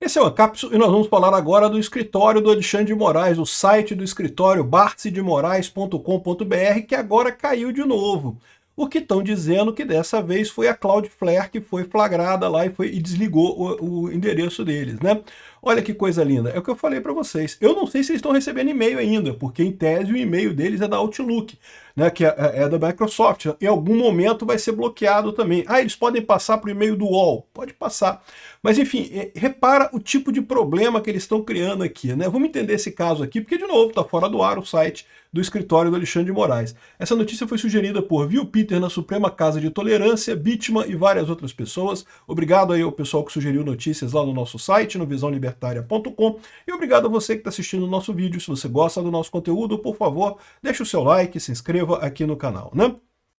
Esse é o Ancapsu e nós vamos falar agora do escritório do Alexandre de Moraes, o site do escritório barcedemorais.com.br, que agora caiu de novo. O que estão dizendo que dessa vez foi a Cloudflare que foi flagrada lá e desligou o endereço deles, né? Olha que coisa linda, é o que eu falei para vocês. Eu não sei se eles estão recebendo e-mail ainda, porque em tese o e-mail deles é da Outlook, né, que é da Microsoft. Em algum momento vai ser bloqueado também. Ah, eles podem passar para o e-mail do UOL? Pode passar. Mas enfim, repara o tipo de problema que eles estão criando aqui, né? Vamos entender esse caso aqui, porque de novo está fora do ar o site do escritório do Alexandre de Moraes. Essa notícia foi sugerida por Vil Peter na Suprema Casa de Tolerância, Bitman e várias outras pessoas. Obrigado aí ao pessoal que sugeriu notícias lá no nosso site, no visãolibertaria.com, e obrigado a você que está assistindo o nosso vídeo. Se você gosta do nosso conteúdo, por favor, deixe o seu like, se inscreva aqui no canal, né?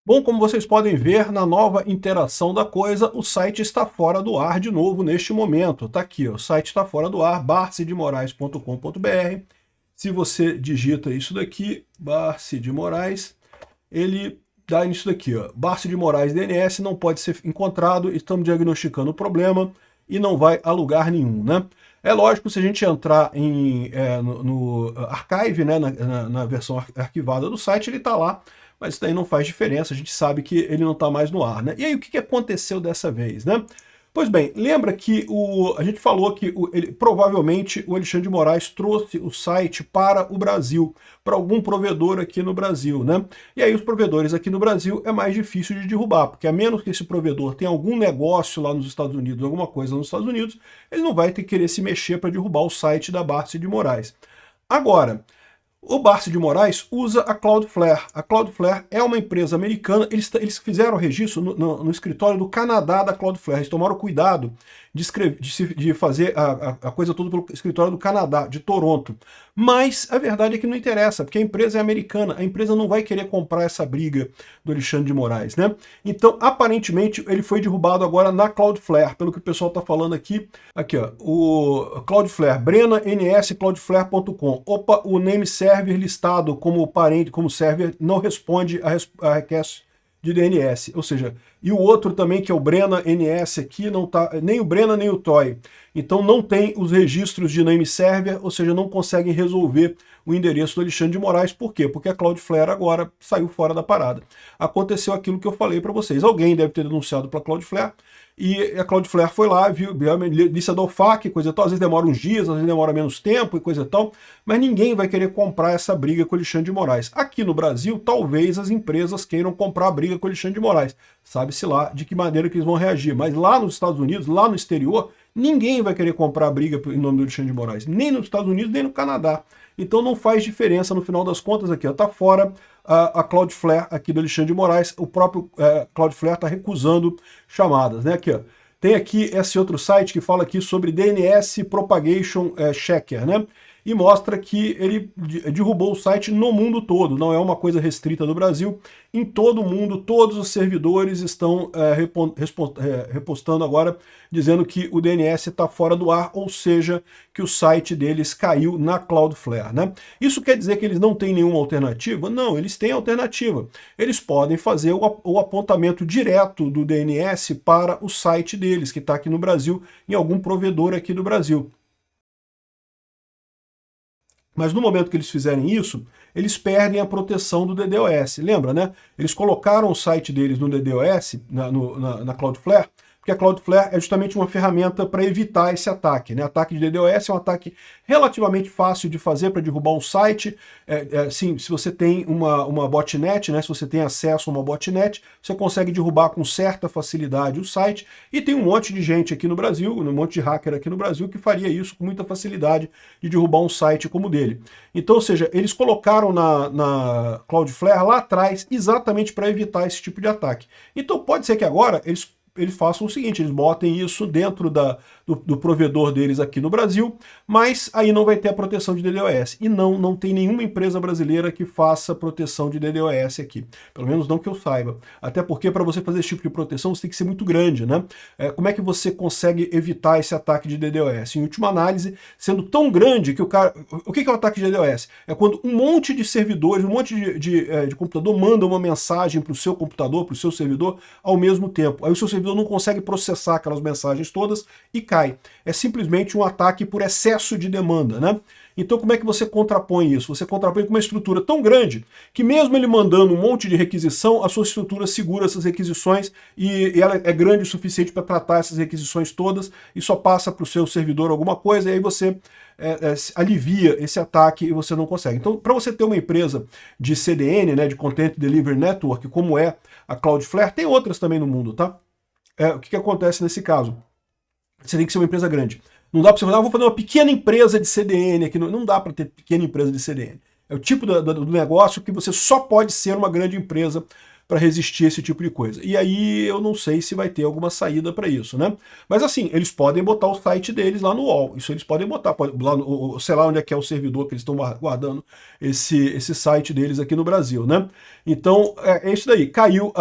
Bom, como vocês podem ver, na nova interação da coisa, o site está fora do ar de novo neste momento. Está aqui, ó, o site está fora do ar, barcedemorais.com.br. Se você digita isso daqui, Barce de Moraes, ele dá nisso daqui, ó, Barce de Moraes DNS não pode ser encontrado, estamos diagnosticando o problema e não vai a lugar nenhum, né? É lógico, se a gente entrar no archive, né, na versão arquivada do site, ele está lá, mas isso daí não faz diferença, a gente sabe que ele não está mais no ar, né? E aí o que aconteceu dessa vez, né? Pois bem, lembra que a gente falou que provavelmente o Alexandre de Moraes trouxe o site para o Brasil, para algum provedor aqui no Brasil, né? E aí os provedores aqui no Brasil é mais difícil de derrubar, porque a menos que esse provedor tenha algum negócio lá nos Estados Unidos, alguma coisa nos Estados Unidos, ele não vai ter que querer se mexer para derrubar o site da Barce de Moraes. Agora, o Barce de Moraes usa a Cloudflare. A Cloudflare é uma empresa americana, eles fizeram o registro no escritório do Canadá da Cloudflare, eles tomaram cuidado de fazer a coisa toda pelo escritório do Canadá, de Toronto. Mas a verdade é que não interessa, porque a empresa é americana, a empresa não vai querer comprar essa briga do Alexandre de Moraes, né? Então, aparentemente, ele foi derrubado agora na Cloudflare, pelo que o pessoal está falando aqui. Aqui, ó, o Cloudflare, Brena NS Cloudflare.com. Opa, o name server listado como parente, como server, não responde a request de DNS, ou seja, e o outro também, que é o Brena NS aqui, não tá, nem o Brena nem o Toy, então não tem os registros de name server, ou seja, não conseguem resolver o endereço do Alexandre de Moraes. Por quê? Porque a Cloudflare agora saiu fora da parada. Aconteceu aquilo que eu falei para vocês, alguém deve ter denunciado para a Cloudflare, e a Cloudflare foi lá, viu a lista da OFAC, coisa e tal, às vezes demora uns dias, às vezes demora menos tempo e coisa e tal, mas ninguém vai querer comprar essa briga com o Alexandre de Moraes. Aqui no Brasil, talvez as empresas queiram comprar a briga com o Alexandre de Moraes. Sabe-se lá de que maneira que eles vão reagir, mas lá nos Estados Unidos, lá no exterior, ninguém vai querer comprar a briga em nome do Alexandre de Moraes, nem nos Estados Unidos, nem no Canadá. Então não faz diferença no final das contas aqui, está fora a Cloudflare aqui do Alexandre de Moraes, o próprio Cloudflare está recusando chamadas, né? Aqui, ó. Tem aqui esse outro site que fala aqui sobre DNS Propagation Checker, né? E mostra que ele derrubou o site no mundo todo, não é uma coisa restrita do Brasil. Em todo o mundo, todos os servidores estão repostando agora, dizendo que o DNS está fora do ar, ou seja, que o site deles caiu na Cloudflare, né? Isso quer dizer que eles não têm nenhuma alternativa? Não, eles têm alternativa. Eles podem fazer o apontamento direto do DNS para o site deles, que está aqui no Brasil, em algum provedor aqui do Brasil. Mas no momento que eles fizerem isso, eles perdem a proteção do DDoS. Lembra, né? Eles colocaram o site deles no DDoS, na Cloudflare, porque a Cloudflare é justamente uma ferramenta para evitar esse ataque, né? Ataque de DDoS é um ataque relativamente fácil de fazer para derrubar um site. Sim, se você tem uma botnet, né? Se você tem acesso a uma botnet, você consegue derrubar com certa facilidade o site. E tem um monte de gente aqui no Brasil, um monte de hacker aqui no Brasil que faria isso com muita facilidade de derrubar um site como o dele. Então, ou seja, eles colocaram na Cloudflare lá atrás exatamente para evitar esse tipo de ataque. Então pode ser que agora eles façam o seguinte, eles botem isso dentro do provedor deles aqui no Brasil, mas aí não vai ter a proteção de DDoS. E não tem nenhuma empresa brasileira que faça proteção de DDoS aqui. Pelo menos não que eu saiba. Até porque para você fazer esse tipo de proteção você tem que ser muito grande, né? Como é que você consegue evitar esse ataque de DDoS? Em última análise, sendo tão grande que o cara... O que é o ataque de DDoS? É quando um monte de servidores, um monte de computador manda uma mensagem para o seu computador, para o seu servidor, ao mesmo tempo. Aí o seu servidor servidor não consegue processar aquelas mensagens todas e cai. É simplesmente um ataque por excesso de demanda, né? Então como é que você contrapõe isso? Você contrapõe com uma estrutura tão grande que mesmo ele mandando um monte de requisição, a sua estrutura segura essas requisições e ela é grande o suficiente para tratar essas requisições todas e só passa para o seu servidor alguma coisa e aí você alivia esse ataque e você não consegue. Então, para você ter uma empresa de CDN, né, de Content Delivery Network, como é a Cloudflare, tem outras também no mundo, tá? O que acontece nesse caso? Você tem que ser uma empresa grande. Não dá para você falar, vou fazer uma pequena empresa de CDN aqui. Não dá para ter pequena empresa de CDN. É o tipo do negócio que você só pode ser uma grande empresa para resistir a esse tipo de coisa. E aí eu não sei se vai ter alguma saída para isso, né? Mas assim, eles podem botar o site deles lá no UOL. Isso eles podem botar, lá no, sei lá onde é que é o servidor que eles estão guardando esse site deles aqui no Brasil, né? Então, é isso daí. Caiu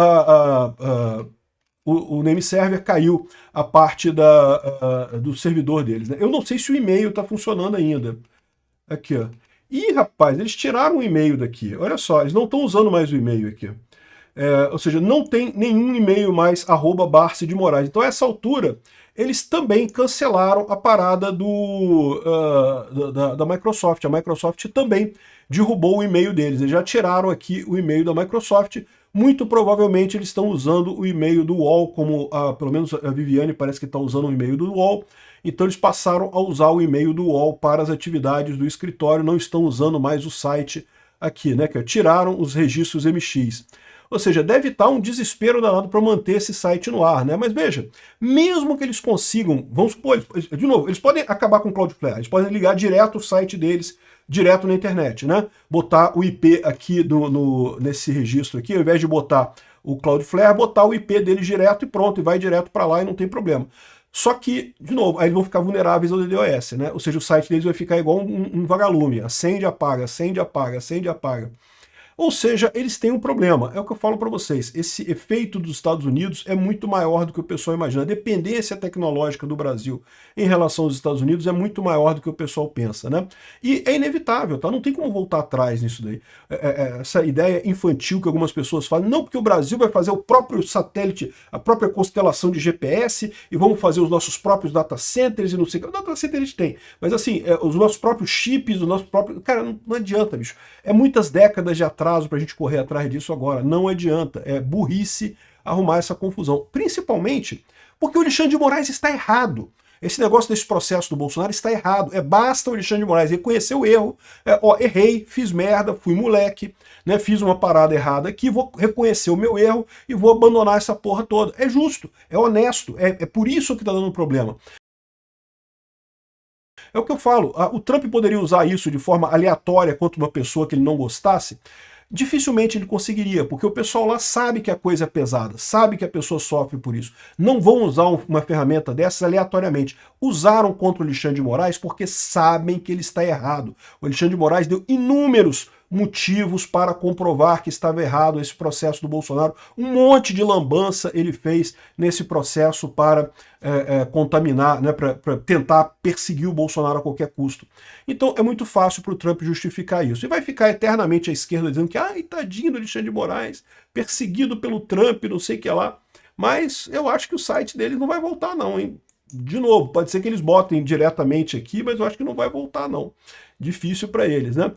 o name server, caiu a parte do servidor deles, né? Eu não sei se o e-mail está funcionando ainda. Aqui, ó. Ih, rapaz, eles tiraram o e-mail daqui. Olha só, eles não estão usando mais o e-mail aqui. Ou seja, não tem nenhum e-mail mais @Barce de Moraes. Então, a essa altura, eles também cancelaram a parada da Microsoft. A Microsoft também derrubou o e-mail deles. Eles já tiraram aqui o e-mail da Microsoft. Muito provavelmente eles estão usando o e-mail do UOL, como pelo menos a Viviane parece que está usando o e-mail do UOL. Então eles passaram a usar o e-mail do UOL para as atividades do escritório, não estão usando mais o site aqui, né? Que tiraram os registros MX. Ou seja, deve estar um desespero danado para manter esse site no ar, né? Mas veja, mesmo que eles consigam, vamos supor, de novo, eles podem acabar com o Cloudflare, eles podem ligar direto o site deles, direto na internet, né? Botar o IP aqui nesse registro aqui, ao invés de botar o Cloudflare, botar o IP deles direto e pronto, e vai direto para lá e não tem problema. Só que, de novo, aí eles vão ficar vulneráveis ao DDoS, né? Ou seja, o site deles vai ficar igual um vagalume, acende, apaga, acende, apaga, acende, apaga. Ou seja, eles têm um problema. É o que eu falo para vocês. Esse efeito dos Estados Unidos é muito maior do que o pessoal imagina. A dependência tecnológica do Brasil em relação aos Estados Unidos é muito maior do que o pessoal pensa, né? E é inevitável, tá? Não tem como voltar atrás nisso daí. Essa ideia infantil que algumas pessoas falam, não, porque o Brasil vai fazer o próprio satélite, a própria constelação de GPS e vamos fazer os nossos próprios data centers e não sei o que. O data center a gente tem, mas assim, os nossos próprios chips, o nosso próprio... Cara, não adianta, bicho. É muitas décadas de atraso para a gente correr atrás disso agora. Não adianta. É burrice arrumar essa confusão. Principalmente porque o Alexandre de Moraes está errado. Esse negócio desse processo do Bolsonaro está errado. Basta o Alexandre de Moraes reconhecer o erro. Errei, fiz merda, fui moleque, né, fiz uma parada errada aqui, vou reconhecer o meu erro e vou abandonar essa porra toda. É justo, é honesto. É por isso que está dando problema. É o que eu falo. O Trump poderia usar isso de forma aleatória contra uma pessoa que ele não gostasse? Dificilmente ele conseguiria, porque o pessoal lá sabe que a coisa é pesada, sabe que a pessoa sofre por isso. Não vão usar uma ferramenta dessas aleatoriamente. Usaram contra o Alexandre de Moraes porque sabem que ele está errado. O Alexandre de Moraes deu inúmeros motivos para comprovar que estava errado esse processo do Bolsonaro. Um monte de lambança ele fez nesse processo para contaminar, né, para tentar perseguir o Bolsonaro a qualquer custo. Então é muito fácil para o Trump justificar isso. E vai ficar eternamente a esquerda dizendo que, ai, tadinho do Alexandre de Moraes, perseguido pelo Trump, não sei o que lá. Mas eu acho que o site deles não vai voltar não, hein? De novo, pode ser que eles botem diretamente aqui, mas eu acho que não vai voltar não. Difícil para eles, né?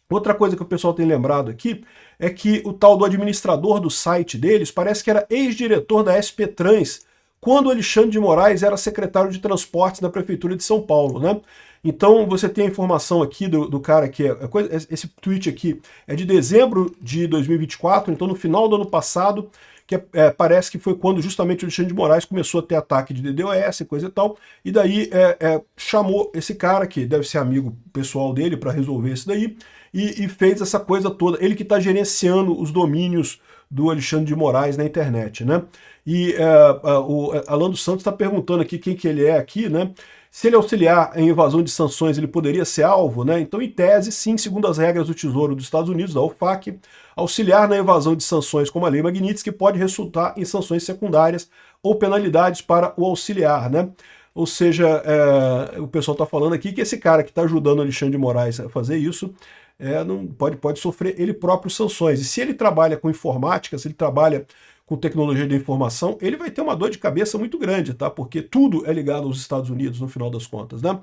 Outra coisa que o pessoal tem lembrado aqui é que o tal do administrador do site deles parece que era ex-diretor da SP Trans, quando o Alexandre de Moraes era secretário de transportes da Prefeitura de São Paulo, né? Então você tem a informação aqui do cara que esse tweet aqui é de dezembro de 2024, então no final do ano passado, que parece que foi quando justamente o Alexandre de Moraes começou a ter ataque de DDoS e coisa e tal, e daí chamou esse cara, que deve ser amigo pessoal dele, para resolver isso daí, e fez essa coisa toda. Ele que está gerenciando os domínios do Alexandre de Moraes na internet, né? E o Alan dos Santos está perguntando aqui quem que ele é aqui, né? Se ele auxiliar em evasão de sanções, ele poderia ser alvo, né? Então, em tese, sim, segundo as regras do Tesouro dos Estados Unidos, da OFAC, auxiliar na evasão de sanções como a Lei Magnitsky pode resultar em sanções secundárias ou penalidades para o auxiliar, né? Ou seja, o pessoal está falando aqui que esse cara que está ajudando o Alexandre de Moraes a fazer isso não pode sofrer ele próprio sanções. E se ele trabalha com informática, se ele trabalha com tecnologia de informação, ele vai ter uma dor de cabeça muito grande, tá? Porque tudo é ligado aos Estados Unidos, no final das contas, né?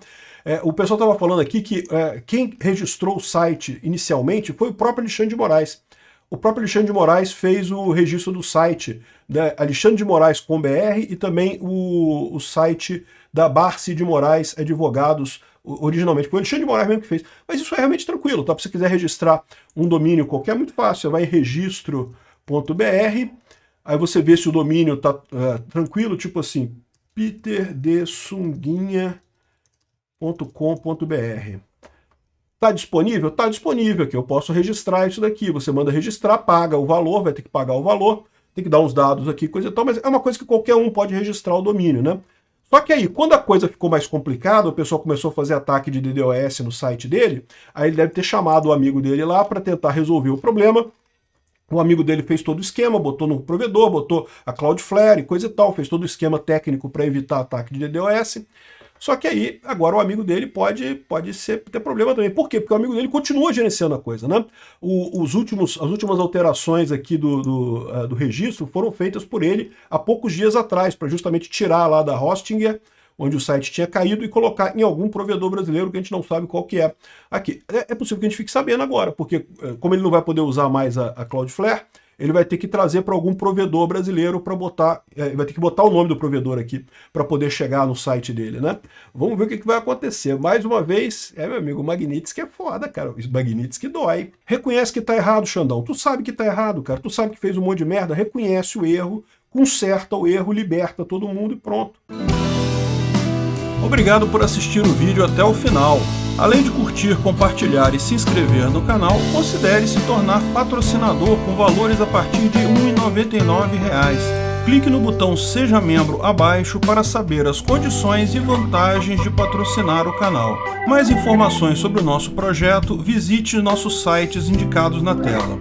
O pessoal estava falando aqui que quem registrou o site inicialmente foi o próprio Alexandre de Moraes. O próprio Alexandre de Moraes fez o registro do site, né, Alexandre de Moraes com BR, e também o site da Barsi de Moraes Advogados, originalmente. Foi o Alexandre de Moraes mesmo que fez. Mas isso é realmente tranquilo, tá? Se você quiser registrar um domínio qualquer, é muito fácil. Você vai em registro.br, aí você vê se o domínio tá tranquilo, tipo assim, peterdesunguinha.com.br. Está disponível? Está disponível aqui, eu posso registrar isso daqui. Você manda registrar, paga o valor, vai ter que pagar o valor, tem que dar uns dados aqui, coisa e tal, mas é uma coisa que qualquer um pode registrar o domínio, né? Só que aí, quando a coisa ficou mais complicada, o pessoal começou a fazer ataque de DDoS no site dele, aí ele deve ter chamado o amigo dele lá para tentar resolver o problema. O amigo dele fez todo o esquema, botou no provedor, botou a Cloudflare, coisa e tal, fez todo o esquema técnico para evitar ataque de DDoS. Só que aí, agora o amigo dele pode ter problema também. Por quê? Porque o amigo dele continua gerenciando a coisa, né? As últimas alterações aqui do registro foram feitas por ele há poucos dias atrás, para justamente tirar lá da Hostinger, onde o site tinha caído, e colocar em algum provedor brasileiro que a gente não sabe qual que é. Aqui, é possível que a gente fique sabendo agora, porque como ele não vai poder usar mais a Cloudflare, ele vai ter que trazer para algum provedor brasileiro para botar, vai ter que botar o nome do provedor aqui para poder chegar no site dele, né? Vamos ver o que vai acontecer. Mais uma vez, meu amigo, o Magnitsky é foda, cara. O Magnitsky dói. Reconhece que tá errado, Xandão. Tu sabe que tá errado, cara. Tu sabe que fez um monte de merda. Reconhece o erro, conserta o erro, liberta todo mundo e pronto. Obrigado por assistir o vídeo até o final. Além de curtir, compartilhar e se inscrever no canal, considere se tornar patrocinador com valores a partir de R$ 1,99. Clique no botão Seja Membro abaixo para saber as condições e vantagens de patrocinar o canal. Mais informações sobre o nosso projeto, visite nossos sites indicados na tela.